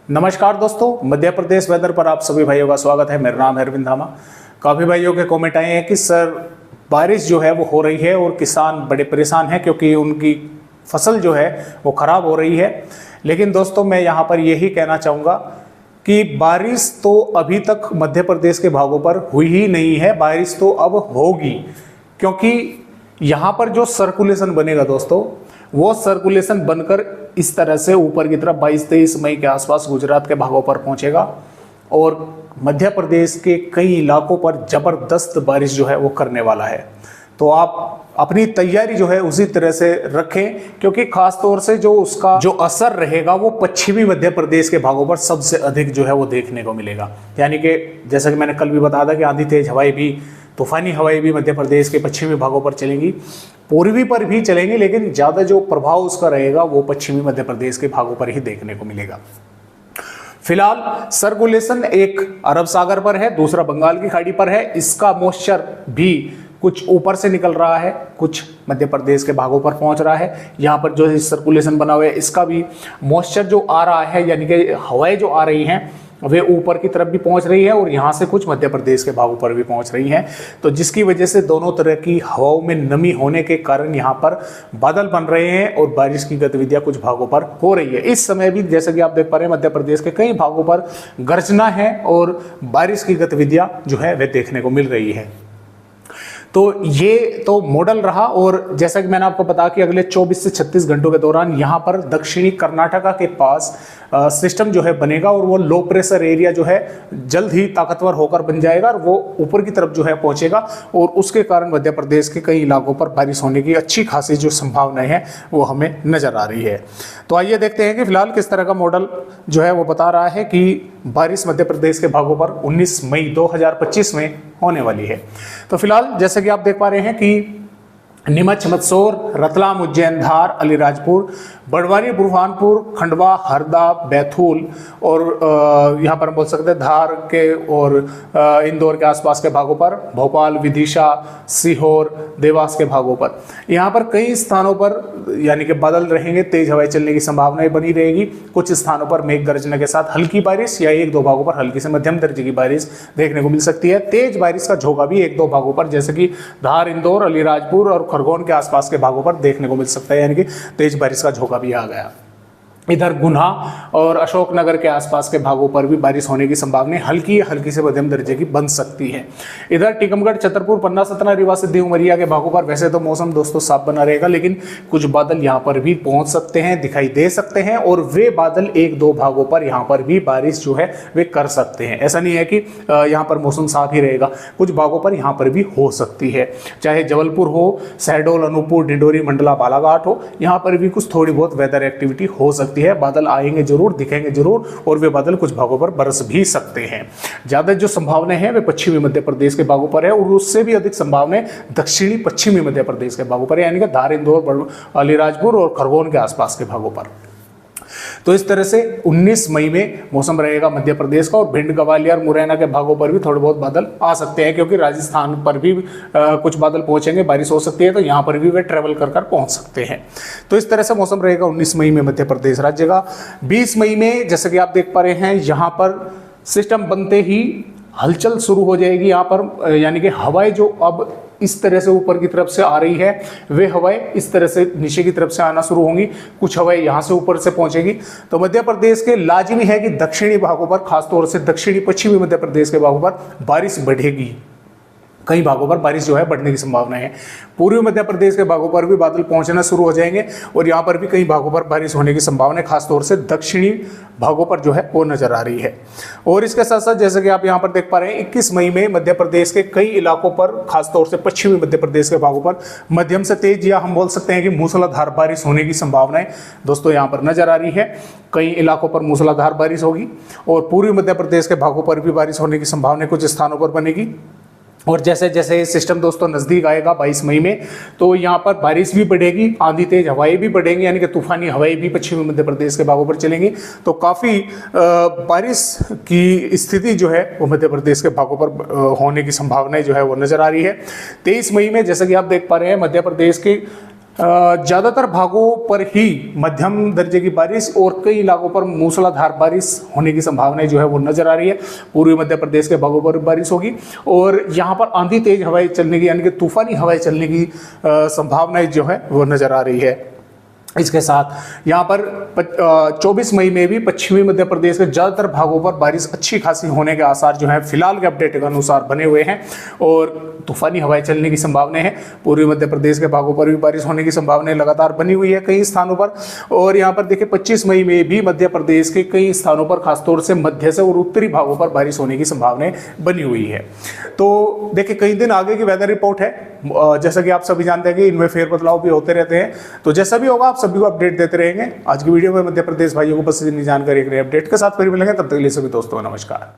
नमस्कार दोस्तों, मध्य प्रदेश वेदर पर आप सभी भाइयों का स्वागत है। मेरा नाम है अरविंद धामा। काफ़ी भाइयों के कमेंट आए हैं कि सर बारिश जो है वो हो रही है और किसान बड़े परेशान हैं क्योंकि उनकी फसल जो है वो ख़राब हो रही है। लेकिन दोस्तों मैं यहाँ पर यही कहना चाहूँगा कि बारिश तो अभी तक मध्य प्रदेश के भागों पर हुई ही नहीं है, बारिश तो अब होगी। क्योंकि यहाँ पर जो सर्कुलेशन बनेगा दोस्तों, वो सर्कुलेशन बनकर इस तरह से ऊपर की तरफ 22-23 मई के आसपास गुजरात के भागों पर पहुंचेगा और मध्य प्रदेश के कई इलाकों पर जबरदस्त बारिश जो है वो करने वाला है। तो आप अपनी तैयारी जो है उसी तरह से रखें, क्योंकि खास तौर से जो उसका जो असर रहेगा वो पश्चिमी मध्य प्रदेश के भागों पर सबसे अधिक जो है वो देखने को मिलेगा। यानी कि जैसा कि मैंने कल भी बताया था कि आंधी तेज हवाएं भी, तूफानी हवाएं भी मध्य प्रदेश के पश्चिमी भागों पर चलेंगी, पूर्वी पर भी चलेंगी, लेकिन ज़्यादा जो प्रभाव उसका रहेगा वो पश्चिमी मध्य प्रदेश के भागों पर ही देखने को मिलेगा। फिलहाल सर्कुलेशन एक अरब सागर पर है, दूसरा बंगाल की खाड़ी पर है। इसका मॉइस्चर भी कुछ ऊपर से निकल रहा है, कुछ मध्य प्रदेश के भागों पर पहुंच रहा है। यहाँ पर जो सर्कुलेशन बना हुआ है इसका भी मॉइस्चर जो आ रहा है, यानी कि हवाएं जो आ रही हैं वे ऊपर की तरफ भी पहुंच रही है और यहाँ से कुछ मध्य प्रदेश के भागों पर भी पहुंच रही हैं। तो जिसकी वजह से दोनों तरह की हवाओं में नमी होने के कारण यहाँ पर बादल बन रहे हैं और बारिश की गतिविधियां कुछ भागों पर हो रही है। इस समय भी जैसा कि आप देख पा रहे हैं मध्य प्रदेश के कई भागों पर गर्जना है और बारिश की गतिविधियां जो है वे देखने को मिल रही है। तो ये तो मॉडल रहा और जैसा कि मैंने आपको बताया कि अगले 24 से 36 घंटों के दौरान यहाँ पर दक्षिणी कर्नाटका के पास सिस्टम जो है बनेगा और वो लो प्रेशर एरिया जो है जल्द ही ताकतवर होकर बन जाएगा और वो ऊपर की तरफ जो है पहुंचेगा और उसके कारण मध्य प्रदेश के कई इलाकों पर बारिश होने की अच्छी खासी जो संभावनाएं हैं वो हमें नजर आ रही है। तो आइए देखते हैं कि फिलहाल किस तरह का मॉडल जो है वो बता रहा है कि बारिश मध्य प्रदेश के भागों पर 19 मई 2025 में होने वाली है। तो फिलहाल जैसे कि आप देख पा रहे हैं कि नीमच, मंदसौर, रतलाम, उज्जैन, धार, अलीराजपुर, बड़वानी, बुरहानपुर, खंडवा, हरदा, बैतूल और यहाँ पर हम बोल सकते हैं धार के और इंदौर के आसपास के भागों पर, भोपाल, विदिशा, सीहोर, देवास के भागों पर, यहाँ पर कई स्थानों पर यानी कि बादल रहेंगे, तेज हवाएं चलने की संभावनाएं बनी रहेगी। कुछ स्थानों पर मेघ गर्जना के साथ हल्की बारिश या 1-2 भागों पर हल्की से मध्यम दर्जे की बारिश देखने को मिल सकती है। तेज बारिश का झोंका भी 1-2 भागों पर जैसे कि धार, इंदौर, अलीराजपुर और खरगोन के आसपास के भागों पर देखने को मिल सकता है, यानी कि तेज बारिश का झोंका भी आ गया। इधर गुना और अशोकनगर के आसपास के भागों पर भी बारिश होने की संभावना हल्की से मध्यम दर्जे की बन सकती है। इधर टीकमगढ़, छतरपुर, पन्ना, सतना, रीवा, सिद्धि, उमरिया के भागों पर वैसे तो मौसम दोस्तों साफ बना रहेगा, लेकिन कुछ बादल यहाँ पर भी पहुंच सकते हैं, दिखाई दे सकते हैं और वे बादल 1-2 भागों पर यहाँ पर भी बारिश जो है वे कर सकते हैं। ऐसा नहीं है कि यहाँ पर मौसम साफ ही रहेगा, कुछ भागों पर यहाँ पर भी हो सकती है। चाहे जबलपुर हो, शहडोल, अनूपपुर, डिंडोरी, मंडला, बालाघाट हो, यहाँ पर भी कुछ थोड़ी बहुत वेदर एक्टिविटी हो सकती है। बादल आएंगे जरूर, दिखेंगे जरूर और वे बादल कुछ भागों पर बरस भी सकते हैं। ज्यादा जो संभावनाएं हैं वे पश्चिमी मध्य प्रदेश के भागों पर है और उससे भी अधिक संभावनाएं दक्षिणी पश्चिमी मध्य प्रदेश के भागों पर है, यानी कि धार, इंदौर, अलीराजपुर और खरगोन के आसपास के भागों पर। तो इस तरह से 19 मई में मौसम रहेगा मध्य प्रदेश का और भिंड, ग्वालियर, मुरैना के भागों पर भी थोड़े बहुत बादल आ सकते हैं, क्योंकि राजस्थान पर भी कुछ बादल पहुंचेंगे, बारिश हो सकती है, तो यहाँ पर भी वे ट्रेवल कर पहुंच सकते हैं। तो इस तरह से मौसम रहेगा 19 मई में मध्य प्रदेश राज्य का। 20 मई में जैसे कि आप देख पा रहे हैं यहाँ पर सिस्टम बनते ही हलचल शुरू हो जाएगी यहाँ पर, यानी कि हवाएं जो अब इस तरह से ऊपर की तरफ से आ रही है वे हवाएं इस तरह से नीचे की तरफ से आना शुरू होंगी, कुछ हवाएं यहाँ से ऊपर से पहुंचेगी। तो मध्य प्रदेश के लाजिमी है कि दक्षिणी भागों पर, खासतौर से दक्षिणी पश्चिमी मध्य प्रदेश के भागों पर बारिश बढ़ेगी, कई भागों पर बारिश जो है बढ़ने की संभावना है। पूर्वी मध्य प्रदेश के भागों पर भी बादल पहुंचना शुरू हो जाएंगे और यहाँ पर भी कई भागों पर बारिश होने की संभावना है, खासतौर से दक्षिणी भागों पर जो है वो नजर आ रही है। और इसके साथ साथ जैसे कि आप यहाँ पर देख पा रहे हैं 21 मई में मध्य प्रदेश के कई इलाकों पर, खासतौर से पश्चिमी मध्य प्रदेश के भागों पर मध्यम से तेज या हम बोल सकते हैं कि मूसलाधार बारिश होने की संभावनाएं दोस्तों यहाँ पर नजर आ रही है। कई इलाकों पर मूसलाधार बारिश होगी और पूर्वी मध्य प्रदेश के भागों पर भी बारिश होने की संभावना कुछ स्थानों पर बनेगी। और जैसे जैसे सिस्टम दोस्तों नज़दीक आएगा 22 मई में, तो यहाँ पर बारिश भी बढ़ेगी, आंधी तेज हवाएं भी बढ़ेंगी, यानी कि तूफानी हवाएं भी पश्चिमी मध्य प्रदेश के भागों पर चलेंगी। तो काफ़ी बारिश की स्थिति जो है वो मध्य प्रदेश के भागों पर होने की संभावनाएं जो है वो नज़र आ रही है। 23 मई में जैसा कि आप देख पा रहे हैं मध्य प्रदेश के ज़्यादातर भागों पर ही मध्यम दर्जे की बारिश और कई इलाकों पर मूसलाधार बारिश होने की संभावना जो है वो नजर आ रही है। पूर्वी मध्य प्रदेश के भागों पर बारिश होगी और यहाँ पर आंधी तेज हवाएं चलने की यानी कि तूफानी हवाएं चलने की संभावनाएं जो है वो नजर आ रही है। इसके साथ यहाँ पर 24 मई में भी पश्चिमी मध्य प्रदेश के ज़्यादातर भागों पर बारिश अच्छी खासी होने के आसार जो है फिलहाल के अपडेट के अनुसार बने हुए हैं और तूफानी हवाएं चलने की संभावना है। पूर्वी मध्य प्रदेश के भागों पर भी बारिश होने की संभावना लगातार बनी हुई है कई स्थानों पर। और यहाँ पर देखिए 25 मई में भी मध्य प्रदेश के कई स्थानों पर खासतौर से मध्य से और उत्तरी भागों पर बारिश होने की संभावना बनी हुई है। तो देखिए कई दिन आगे की वेदर रिपोर्ट है, जैसा कि आप सभी जानते हैं कि इनमें फेरबदलाव भी होते रहते हैं। तो जैसा भी होगा आप सभी को अपडेट देते रहेंगे। आज की वीडियो में मध्य प्रदेश भाइयों को बस इतनी जानकारी एक नए अपडेट के साथ फिर मिलेंगे, तब तक के लिए सभी दोस्तों नमस्कार।